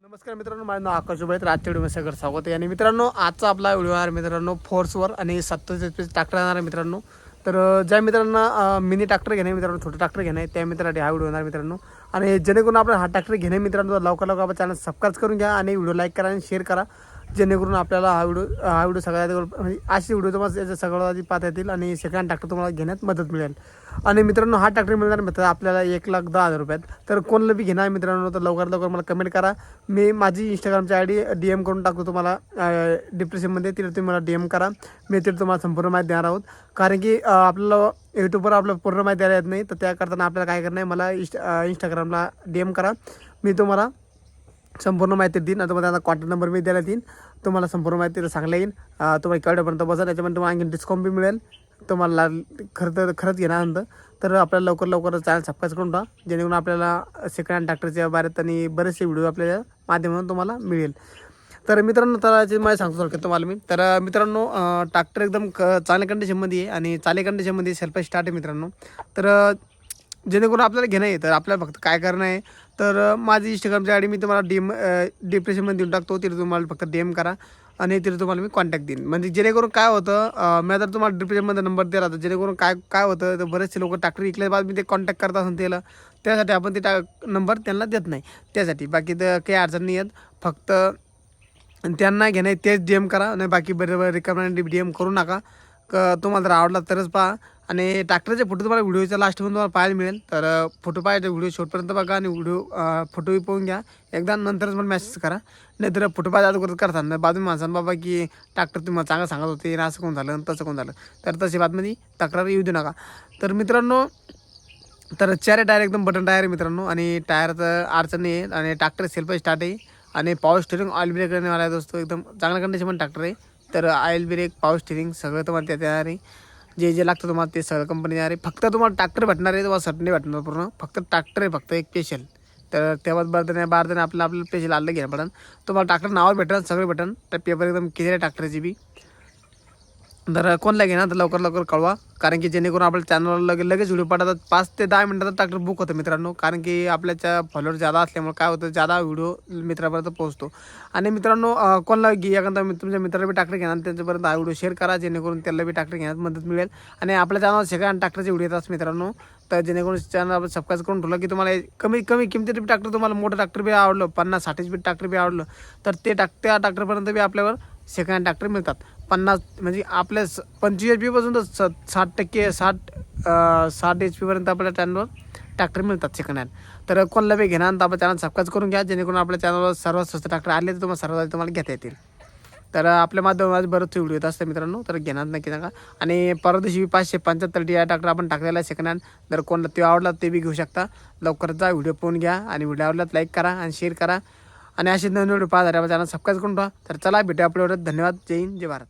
नमस्कार मित्रांनो, माझं नाव आकाश उभे. तर आजच्या व्हिडिओमध्ये सगळं स्वागत आहे. आणि मित्रांनो, आजचा आपला व्हिडिओ आहे मित्रांनो फोर्सवर आणि 27 HP ट्रॅक्टर येणार आहे मित्रांनो. तर ज्या मित्रांना मिनी ट्रॅक्टर घेणे मित्रांनो, छोटे ट्रॅक्टर घेणे त्या मित्रांसाठी हा व्हिडिओ येणार मित्रांनो. आणि जेणेकरून आपण हा ट्रॅक्टर घेणे मित्रांनो, लवकर लवकर आपल्या चॅनल सबस्क्राईब करून घ्या आणि व्हिडिओ लाईक करा आणि शेअर करा, जेणेकरून आपल्याला हा व्हिडिओ सगळ्यात म्हणजे अशी व्हिडिओ तुम्हाला याचं सगळं आधी पाहता येतील आणि सेकंड ट्रॅक्टर तुम्हाला घेण्यात मदत मिळेल. आणि मित्रांनो, हा ट्रॅक्टर मिळणार मित्र आपल्याला 1,10,000 रुपयात. तर कोणाला बी घेणार मित्रांनो, तर लवकर लवकर मला कमेंट करा. मी माझी इंस्टाग्रामची ID DM करून टाकतो तुम्हाला डिस्क्रिप्शनमध्ये. तिथे तुम्ही मला DM करा. मी तिथे तुम्हाला संपूर्ण माहिती देणार आहोत. कारण की आपल्याला यूट्यूबवर आपलं पूर्ण माहिती द्यायला येत नाही, तर त्या करताना आपल्याला काय करणं आहे, मला इंस्टाग्रामला DM करा. मी तुम्हाला संपूर्ण माहिती देईन. आता तुम्हाला कॉन्टॅक्ट नंबर मी द्यायला देईन. तुम्हाला संपूर्ण माहिती सांगता येईल. तुम्हाला केवढ्यापर्यंत बसा, त्याच्यामध्ये तुम्हाला आणखी डिस्काउंट बी मिळेल. तुम्हाला खरंच घेण्यानंतर तर आपल्याला लवकर लवकर चॅनल सबस्क्राईब करून टाका, जेणेकरून आपल्याला सेकंड हँड ट्रॅक्टरच्या बारेत आणि बरेचसे व्हिडिओ आपल्या माध्यमातून तुम्हाला मिळेल. तर मित्रांनो, तर मला सांगतो थोडक्यात तुम्हाला मी. तर मित्रांनो, ट्रॅक्टर एकदम चांगल्या कंडिशनमध्ये आहे आणि चांगल्या कंडिशनमध्ये सेल्फ स्टार्ट आहे मित्रांनो. तर जेणेकरून आपल्याला घेणं आहे, तर आपल्याला फक्त काय करणं आहे, तर माझी इंस्टाग्रामची ID मी तुम्हाला डिस्क्रिप्शनमध्ये देऊन टाकतो. तिथे तुम्हाला फक्त DM करा आणि तिथे तुम्हाला मी कॉन्टॅक्ट देईन. म्हणजे जेणेकरून काय होतं, मी आता तुम्हाला डिस्क्रिप्शनमध्ये नंबर दिला होता, जेणेकरून काय होतं, तर बरेचसे लोक ट्रॅक्टर विकल्या बाद मी ते कॉन्टॅक्ट करत असून त्याला, त्यासाठी आपण ते नंबर त्यांना देत नाही. त्यासाठी बाकी तर काही अडचण नाही आहेत. फक्त त्यांना घेणं आहे तेच DM करा, नाही बाकी बरोबर रिकाम्यांना DM करू नका. तुम्हाला जर आवडला तरच पहा. आणि ट्रॅक्टरचे फोटो तुम्हाला व्हिडिओच्या लास्टमध्ये तुम्हाला पाहायला मिळेल. तर फोटो पाहायचे, व्हिडिओ शेवटपर्यंत बघा आणि फोटोही पाहून घ्या एकदा, नंतरच मला मेसेज करा. नाही तर फोटो पाहायचा अगोदर करताना बाजून माणसानं बाबा की ट्रॅक्टर तुम्हाला चांगलं सांगत होते, असं कोण झालं तसं कोण झालं, तर तशी बातमध्ये तक्रार येऊ देऊ नका. तर मित्रांनो, तर चार टायर एकदम बटन टायर आहे मित्रांनो, आणि टायरचं अडचण नाही आहे आणि ट्रॅक्टर सेल्फ स्टार्ट आहे आणि पॉवर स्टिअरिंग ऑइल ब्रेक करण्यावाला आहे दोस्तो. एकदम चांगल्या कंडिशन ट्रॅक्टर आहे. तर ऑइल ब्रेक पॉवर स्टिअरिंग सगळं तुम्हाला त्यात येणार आहे. जे जे लागतं तुम्हाला ते सगळं कंपनी येणार आहे. फक्त तुम्हाला ट्रॅक्टर भेटणार आहे, तुम्हाला सटणे भेटणार पूर्ण. फक्त ट्रॅक्टर आहे, फक्त एक स्पेशल. तर तेव्हाच बारदाने आपल्याला स्पेशल आलं घ्या पडन. तुम्हाला ट्रॅक्टर नावावर भेटेल, सगळे भेटेल. तर पेपर एकदम क्लिअर आहे ट्रॅक्टरची बी. तर कोणला घेणार तर लवकर लवकर कळवा, कारण की जेणेकरून आपल्या चॅनलला लगेच व्हिडिओ पाठवतात. 5 ते 10 मिनिटात ट्रॅक्टर बुक होतं मित्रांनो. कारण की आपल्याच्या फॉलोअर जादा असल्यामुळे काय होतं, जादा व्हिडिओ मित्रापर्यंत पोहोचतो. आणि मित्रांनो, कोणाला एखादा तुमच्या मित्राला बी ट्रॅक्टर घेणार त्यांच्यापर्यंत हा व्हिडिओ शेअर करा, जेणेकरून त्याला बी ट्रॅक्टर घेण्यात मदत मिळेल. आणि आपल्या चॅनलवर सगळ्या ट्रॅक्टरचे व्हिडिओ येतात मित्रांनो. तर जेणेकरून चॅनल आपण सबस्क्राईब करून ठेवलं की तुम्हाला कमी किमतीत ट्रॅक्टर, तुम्हाला मोठं ट्रॅक्टर बी आवडलं, 50-60 HP ट्रॅक्टर बी आवडलं, तर त्या ट्रॅक्टरपर्यंत बी आपल्यावर सेकंड हँड ट्रॅक्टर मिळतात. 50 म्हणजे आपल्या 25 HP पासून तर 60% 60 HP पर्यंत आपल्या चॅनलवर ट्रॅक्टर मिळतात सेकंड हँड. तर कोणाला बी घेणार तर आपल्या चॅनल सबस्क्राईब करून घ्या, जेणेकरून आपल्या चॅनलवर सर्वात स्वस्त ट्रॅक्टर आले तर तुम्हाला घेता येतील. तर आपल्या माध्यमात बरेचसे व्हिडिओ येत असतात मित्रांनो. तर घेणार नक्की नका. आणि परवा दिवशी 575 TI ट्रॅक्टर आपण टाकलेला आहे सेकंड हँड. जर कोणाला ते आवडला ते बी घेऊ शकता. लवकर जा, व्हिडिओ पाहून घ्या आणि व्हिडिओ आवडला लाईक करा आणि शेअर करा. आणि असे नवीन व्हिडिओ पाहत आपल्या चॅनल सबस्क्राईब करून ठेवा. तर चला भेटूया आपल्या व्हिडिओत. धन्यवाद. जय हिंद, जय भारत.